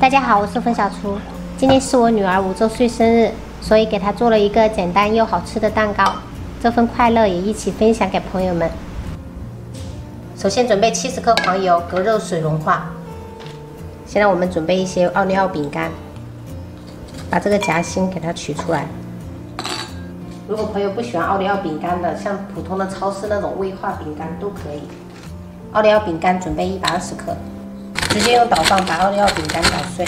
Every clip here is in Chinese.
大家好，我是冯小厨。今天是我女儿5周岁生日，所以给她做了一个简单又好吃的蛋糕。这份快乐也一起分享给朋友们。首先准备70克黄油，隔热水融化。现在我们准备一些奥利奥饼干，把这个夹心给它取出来。如果朋友不喜欢奥利奥饼干的，像普通的超市那种威化饼干都可以。奥利奥饼干准备120克。 直接用捣棒把奥利奥饼干捣碎。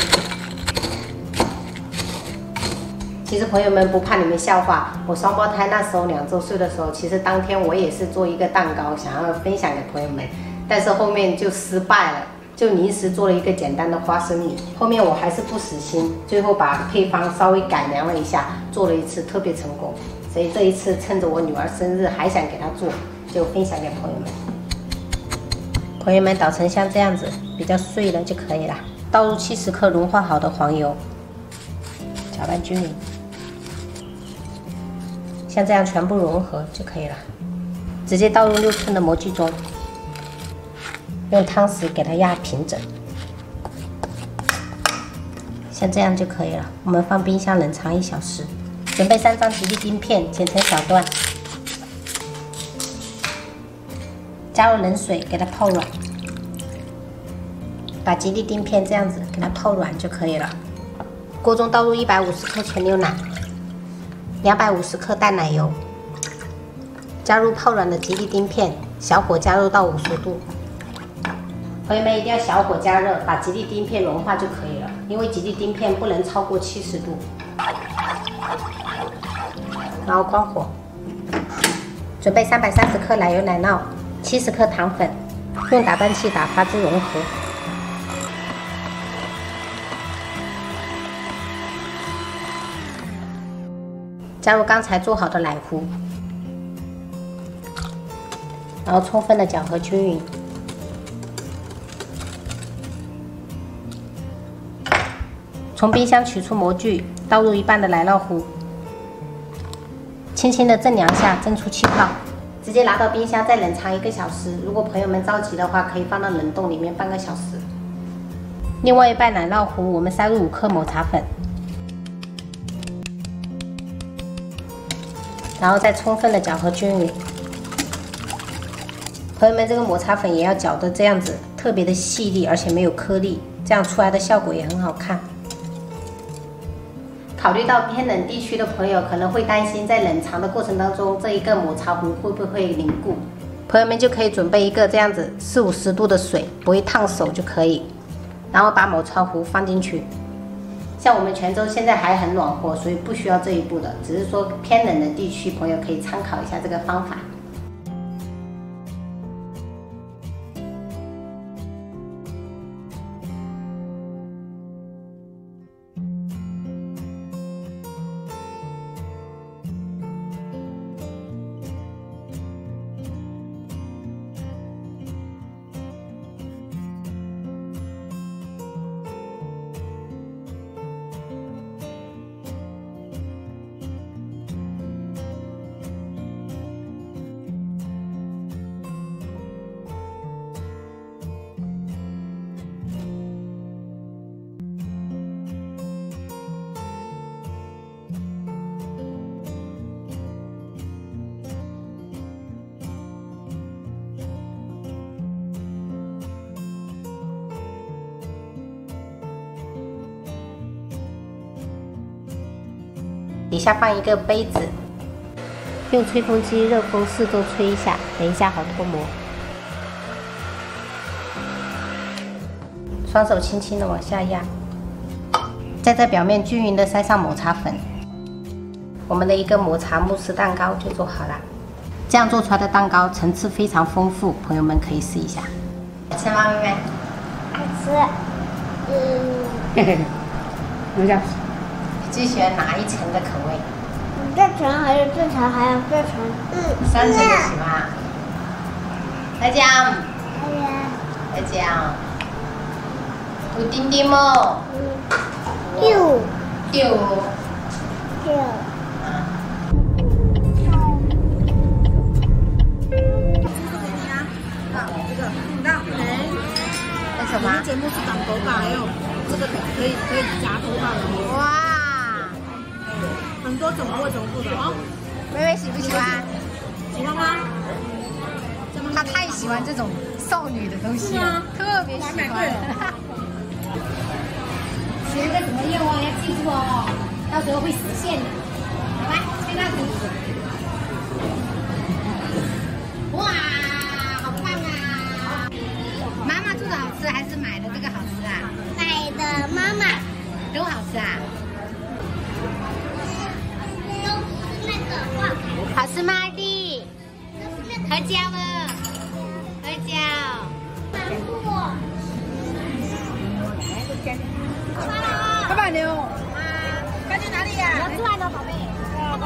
其实朋友们不怕你们笑话，我双胞胎那时候2周岁的时候，其实当天我也是做一个蛋糕，想要分享给朋友们，但是后面就失败了，就临时做了一个简单的花生米。后面我还是不死心，最后把配方稍微改良了一下，做了一次特别成功。所以这一次趁着我女儿生日，还想给她做，就分享给朋友们。 朋友们捣成像这样子，比较碎了就可以了。倒入70克融化好的黄油，搅拌均匀，像这样全部融合就可以了。直接倒入6寸的模具中，用汤匙给它压平整，像这样就可以了。我们放冰箱冷藏1小时。准备3张吉利丁片，剪成小段。 加入冷水给它泡软，把吉利丁片这样子给它泡软就可以了。锅中倒入150克全牛奶，250克淡奶油，加入泡软的吉利丁片，小火加热到50度。朋友们一定要小火加热，把吉利丁片融化就可以了，因为吉利丁片不能超过70度。然后关火，准备330克奶油奶酪。 70克糖粉，用打蛋器打发至融合。加入刚才做好的奶糊，然后充分的搅和均匀。从冰箱取出模具，倒入一半的奶酪糊，轻轻的震2下，蒸出气泡。 直接拿到冰箱再冷藏1个小时。如果朋友们着急的话，可以放到冷冻里面半个小时。另外一半奶酪糊，我们塞入5克抹茶粉，然后再充分的搅和均匀。朋友们，这个抹茶粉也要搅得这样子，特别的细粒，而且没有颗粒，这样出来的效果也很好看。 考虑到偏冷地区的朋友可能会担心，在冷藏的过程当中，这一个抹茶糊会不会凝固？朋友们就可以准备一个这样子40-50度的水，不会烫手就可以。然后把抹茶糊放进去。像我们泉州现在还很暖和，所以不需要这一步的，只是说偏冷的地区朋友可以参考一下这个方法。 底下放一个杯子，用吹风机热风4周吹一下，等一下好脱模。双手轻轻的往下压，在这表面均匀的塞上抹茶粉，我们的一个抹茶慕斯蛋糕就做好了。这样做出来的蛋糕层次非常丰富，朋友们可以试一下。吃吗，妹妹？爱吃。等一下。 最喜欢哪一层的口味？这层还是这层，还有这层？3层都喜欢。再讲。再讲。有丁丁吗？有。有。有。什么？节目是长头发哟。这个可以夹头发的。哇，很多种不会重复的哦。微微喜不喜欢？喜欢吗？她太喜欢这种少女的东西了，特别喜欢。许一个什么愿望要记住哦，到时候会实现的。好吧，吹蜡烛。哇，好棒啊！妈妈做的好吃还是买的这个好吃啊？买的妈妈都好吃啊。都是那个画卡，好吃吗，阿弟？合椒了，合椒。芒果。拜拜牛。该去哪里呀？要出来了，宝贝。爸爸。